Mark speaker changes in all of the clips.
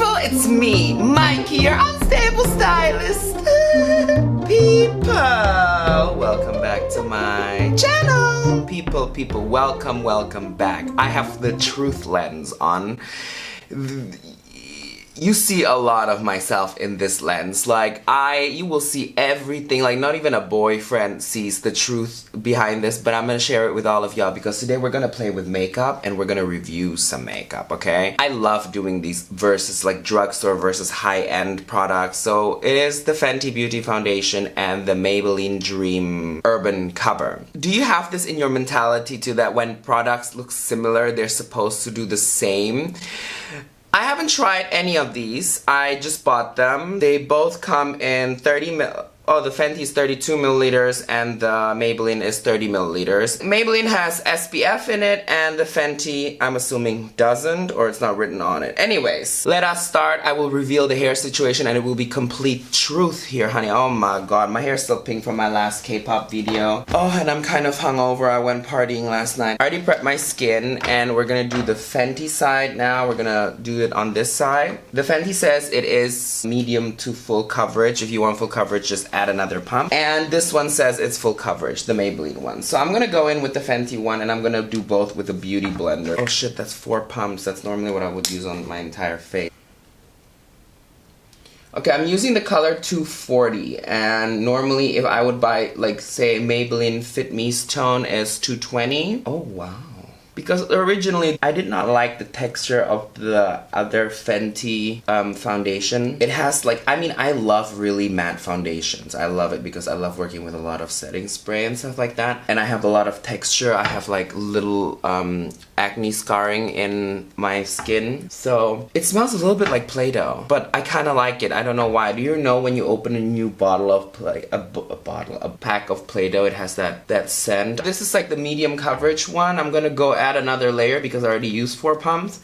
Speaker 1: people, it's me, Mikey, your unstable stylist. People, welcome back to my channel. People, welcome back. I have the truth lens on. You see a lot of myself in this lens. Like, you will see everything. Like, not even a boyfriend sees the truth behind this, but I'm gonna share it with all of y'all because today we're gonna play with makeup and we're gonna review some makeup, okay? I love doing these versus like drugstore versus high-end products. So it is the Fenty Beauty Foundation and the Maybelline Dream Urban Cover. Do you have this in your mentality too, that when products look similar, they're supposed to do the same? I haven't tried any of these. I just bought them. They both come in 30 ml. Oh, the Fenty is 32 milliliters and the Maybelline is 30 milliliters. Maybelline has SPF in it and the Fenty, I'm assuming, doesn't, or it's not written on it. Anyways, let us start. I will reveal the hair situation and it will be complete truth here, honey. Oh my god, my hair's still pink from my last K-pop video. Oh, and I'm kind of hungover. I went partying last night. I already prepped my skin and we're gonna do the Fenty side now. We're gonna do it on this side. The Fenty says it is medium to full coverage. If you want full coverage, just add another pump. And this one says it's full coverage, the Maybelline one. So I'm gonna go in with the Fenty one and I'm gonna do both with a beauty blender. Oh shit, that's 4 pumps. That's normally what I would use on my entire face. Okay, I'm using the color 240 and normally if I would buy, like, say Maybelline Fit Me's tone is 220. Oh wow. Because originally, I did not like the texture of the other Fenty foundation. It has like, I mean, I love really matte foundations. I love it because I love working with a lot of setting spray and stuff like that. And I have a lot of texture. I have like little acne scarring in my skin. So it smells a little bit like Play-Doh, but I kind of like it. I don't know why. Do you know when you open a new bottle of, like, a pack of Play-Doh, it has that scent? This is like the medium coverage one. I'm gonna go add another layer because I already used 4 pumps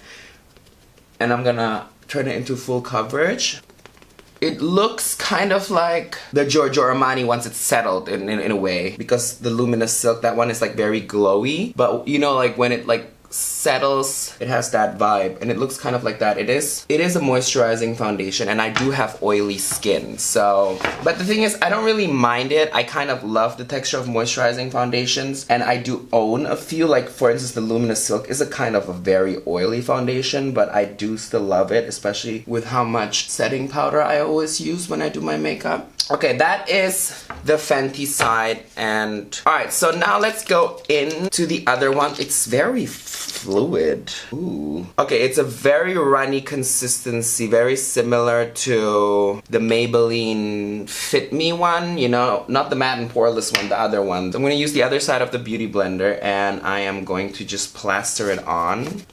Speaker 1: and I'm gonna turn it into full coverage. It looks kind of like the Giorgio Armani once it's settled in a way, because the Luminous Silk, that one is like very glowy, but you know, like when it like settles, it has that vibe and it looks kind of like that. It is a moisturizing foundation and I do have oily skin, so, but the thing is, I don't really mind it. I kind of love the texture of moisturizing foundations and I do own a few, like for instance the Luminous Silk is a kind of a very oily foundation, but I do still love it, especially with how much setting powder I always use when I do my makeup. Okay, that is the Fenty side, and alright, so now let's go into the other one. It's very fluid. Ooh. Okay, it's a very runny consistency, very similar to the Maybelline Fit Me one, you know, not the matte and poreless one, the other one. I'm going to use the other side of the beauty blender and I am going to just plaster it on.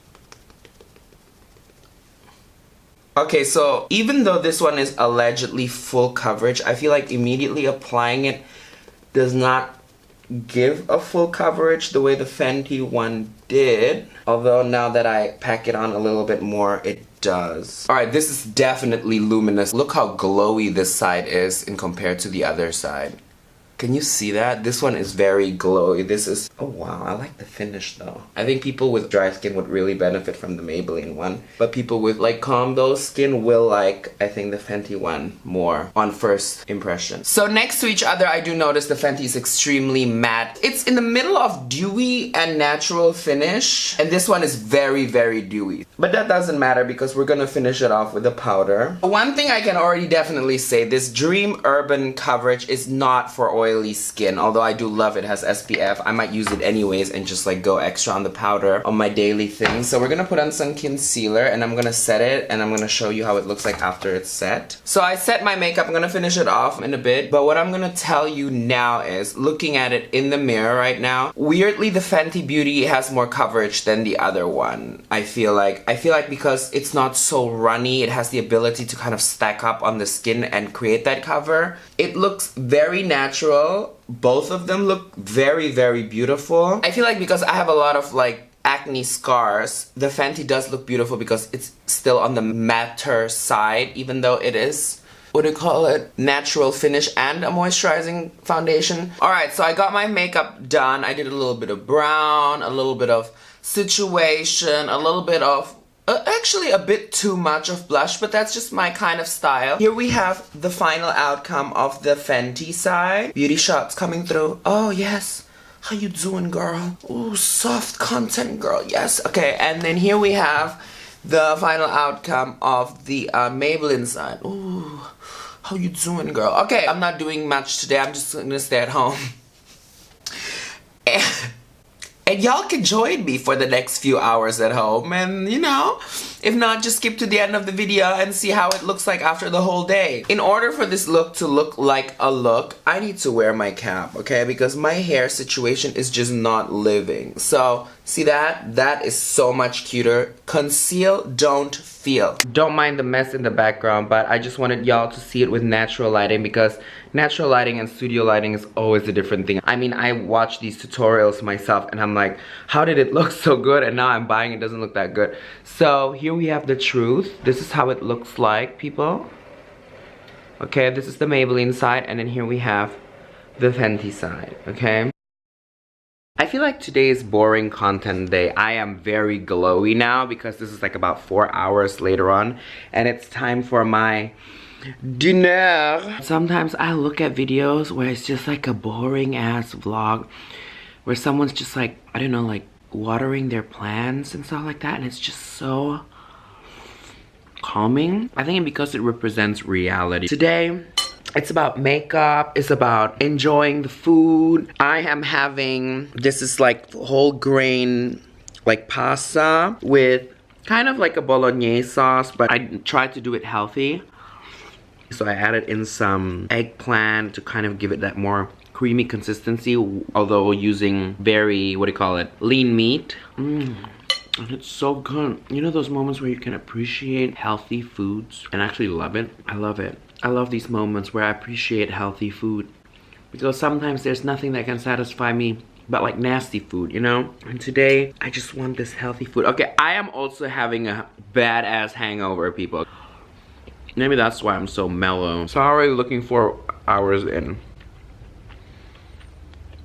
Speaker 1: Okay, so even though this one is allegedly full coverage, I feel like immediately applying it does not give a full coverage the way the Fenty one did. Although now that I pack it on a little bit more, it does. Alright, this is definitely luminous. Look how glowy this side is in compared to the other side. Can you see that? This one is very glowy. This is... oh wow, I like the finish though. I think people with dry skin would really benefit from the Maybelline one. But people with like combo skin will like, I think, the Fenty one more on first impression. So next to each other, I do notice the Fenty is extremely matte. It's in the middle of dewy and natural finish. And this one is very, very dewy. But that doesn't matter because we're gonna finish it off with a powder. One thing I can already definitely say, this Dream Urban Coverage is not for oily skin, although I do love it. It has SPF. I might use it anyways and just like go extra on the powder on my daily thing. So we're gonna put on some concealer and I'm gonna set it and I'm gonna show you how it looks like after it's set. So I set my makeup. I'm gonna finish it off in a bit, but what I'm gonna tell you now is, looking at it in the mirror right now, weirdly the Fenty Beauty has more coverage than the other one. I feel like because it's not so runny, it has the ability to kind of stack up on the skin and create that cover. It looks very natural. Both of them look very, very beautiful. I feel like because I have a lot of like acne scars, the Fenty does look beautiful because it's still on the matter side, even though it is, what do you call it, natural finish and a moisturizing foundation. Alright, so I got my makeup done. I did a little bit of brown, a little bit of situation, a little bit of Actually a bit too much of blush, but that's just my kind of style. Here we have the final outcome of the Fenty side. Beauty shots coming through. Oh yes. How you doing, girl? Ooh, soft content, girl. Yes. Okay, and then here we have the final outcome of the Maybelline side. Ooh, how you doing, girl? Okay, I'm not doing much today. I'm just gonna stay at home. And y'all can join me for the next few hours at home, and you know, if not, just skip to the end of the video and see how it looks like after the whole day. In order for this look to look like a look, I need to wear my cap, okay? Because my hair situation is just not living. So, see that? That is so much cuter. Conceal, don't feel. Don't mind the mess in the background, but I just wanted y'all to see it with natural lighting, because natural lighting and studio lighting is always a different thing. I mean, I watch these tutorials myself and I'm like, how did it look so good? And now I'm buying it, doesn't look that good. So here we have the truth. This is how it looks like, people. Okay, this is the Maybelline side, and then here we have the Fenty side, okay? I feel like today is boring content day. I am very glowy now because this is like about 4 hours later on, and it's time for my dinner. Sometimes I look at videos where it's just like a boring ass vlog where someone's just like, I don't know, like watering their plants and stuff like that, and it's just so calming. I think because it represents reality. Today, it's about makeup, it's about enjoying the food. I am having, this is like whole grain, like pasta with kind of like a bolognese sauce, but I tried to do it healthy. So I added in some eggplant to kind of give it that more creamy consistency, although using very, what do you call it, lean meat. And it's so good. You know those moments where you can appreciate healthy foods and actually love it? I love it. I love these moments where I appreciate healthy food, because sometimes there's nothing that can satisfy me but like nasty food, you know? And today, I just want this healthy food. Okay, I am also having a badass hangover, people. Maybe that's why I'm so mellow. So already looking 4 hours in.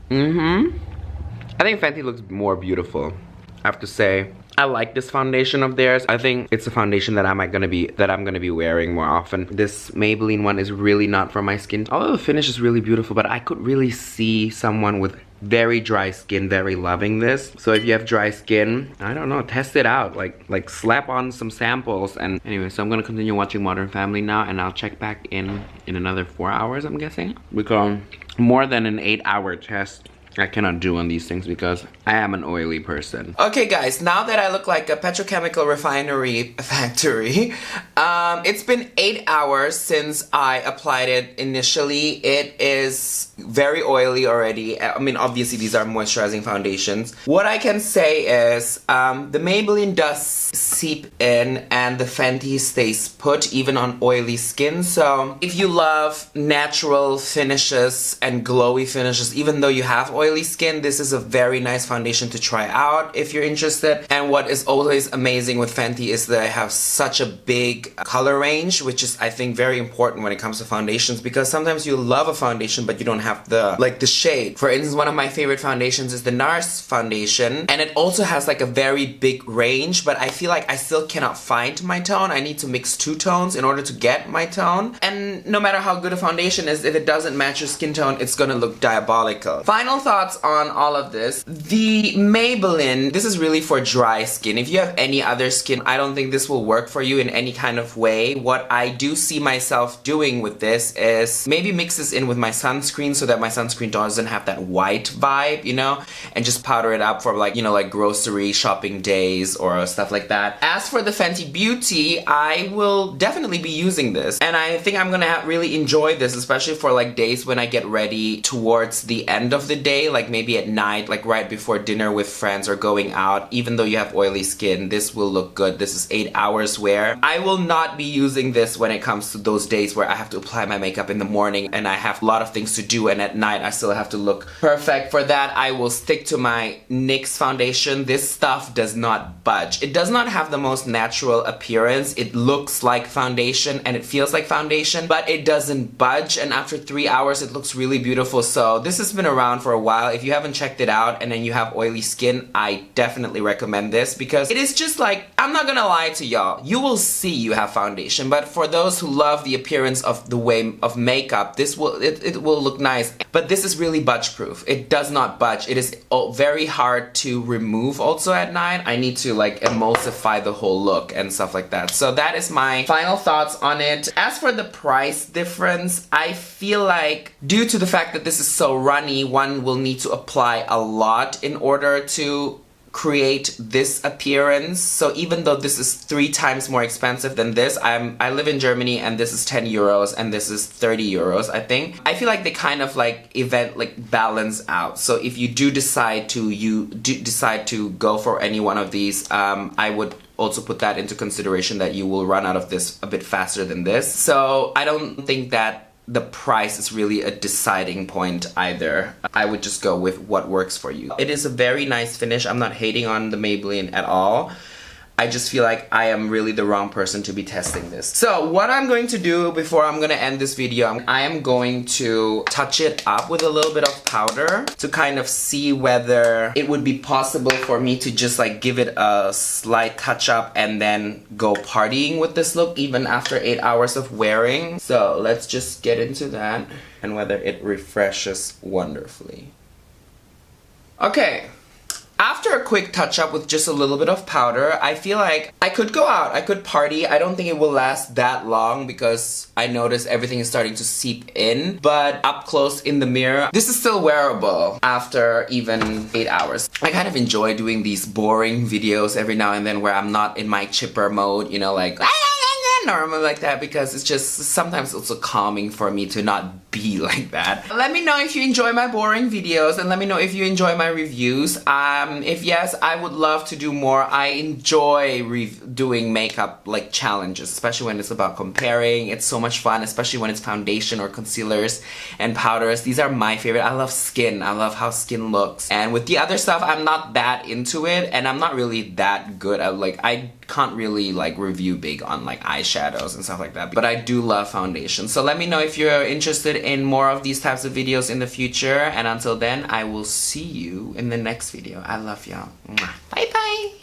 Speaker 1: I think Fenty looks more beautiful, I have to say. I like this foundation of theirs. I think it's a foundation that I'm gonna be wearing more often. This Maybelline one is really not for my skin. Although the finish is really beautiful, but I could really see someone with very dry skin very loving this. So if you have dry skin, I don't know, test it out. Like slap on some samples. And anyway, so I'm gonna continue watching Modern Family now, and I'll check back in another 4 hours, I'm guessing. Because more than an 8-hour test I cannot do on these things because I am an oily person. Okay guys, now that I look like a petrochemical refinery factory, it's been 8 hours since I applied it initially. It is very oily already. I mean, obviously these are moisturizing foundations. What I can say is the Maybelline does seep in and the Fenty stays put even on oily skin. So if you love natural finishes and glowy finishes, even though you have oily skin, this is a very nice foundation to try out if you're interested. And what is always amazing with Fenty is that I have such a big color range, which is, I think, very important when it comes to foundations, because sometimes you love a foundation but you don't have the shade. For instance, one of my favorite foundations is the NARS foundation, and it also has like a very big range, but I feel like I still cannot find my tone. I need to mix 2 tones in order to get my tone, and no matter how good a foundation is, if it doesn't match your skin tone, it's gonna look diabolical. Final thoughts on all of this. The Maybelline, this is really for dry skin. If you have any other skin, I don't think this will work for you in any kind of way. What I do see myself doing with this is maybe mix this in with my sunscreen so that my sunscreen doesn't have that white vibe, you know, and just powder it up for like, you know, like grocery shopping days or stuff like that. As for the Fenty Beauty, I will definitely be using this, and I think I'm gonna really enjoy this, especially for like days when I get ready towards the end of the day, like maybe at night, like right before dinner with friends or going out. Even though you have oily skin, this will look good. This is 8 hours wear. I will not be using this when it comes to those days where I have to apply my makeup in the morning and I have a lot of things to do, and at night I still have to look perfect. For that, I will stick to my NYX foundation. This stuff does not budge. It does not have the most natural appearance. It looks like foundation and it feels like foundation, but it doesn't budge, and after 3 hours it looks really beautiful. So this has been around for a while. If you haven't checked it out and then you have oily skin, I definitely recommend this because it is just like, I'm not gonna lie to y'all, you will see you have foundation, but for those who love the appearance of the way of makeup, this will it will look nice. But this is really budge proof. It does not budge. It is very hard to remove also at night. I need to like emulsify the whole look and stuff like that. So that is my final thoughts on it. As for the price difference, I feel like due to the fact that this is so runny, one will need to apply a lot in order to create this appearance. So even though this is 3 times more expensive than this, I live in Germany and this is 10 euros and this is 30 euros, I think. I feel like they kind of like balance out. So if you do decide to go for any one of these, I would also put that into consideration that you will run out of this a bit faster than this. So I don't think that the price is really a deciding point either. I would just go with what works for you. It is a very nice finish. I'm not hating on the Maybelline at all. I just feel like I am really the wrong person to be testing this. So what I'm going to do before I'm gonna end this video, I am going to touch it up with a little bit of powder to kind of see whether it would be possible for me to just like give it a slight touch up and then go partying with this look even after 8 hours of wearing. So let's just get into that and whether it refreshes wonderfully. Okay. After a quick touch up with just a little bit of powder, I feel like I could go out, I could party. I don't think it will last that long because I notice everything is starting to seep in. But up close in the mirror, this is still wearable after even 8 hours. I kind of enjoy doing these boring videos every now and then where I'm not in my chipper mode, you know, like normal like that, because it's just sometimes also calming for me to not be like that. Let me know if you enjoy my boring videos and let me know if you enjoy my reviews. If yes, I would love to do more. I enjoy doing makeup like challenges, especially when it's about comparing. It's so much fun, especially when it's foundation or concealers and powders. These are my favorite. I love skin. I love how skin looks. And with the other stuff, I'm not that into it and I'm not really that good at I can't really like review big on like eyeshadows and stuff like that, but I do love foundation. So let me know if you're interested in more of these types of videos in the future, and until then I will see you in the next video. I love y'all. Bye bye.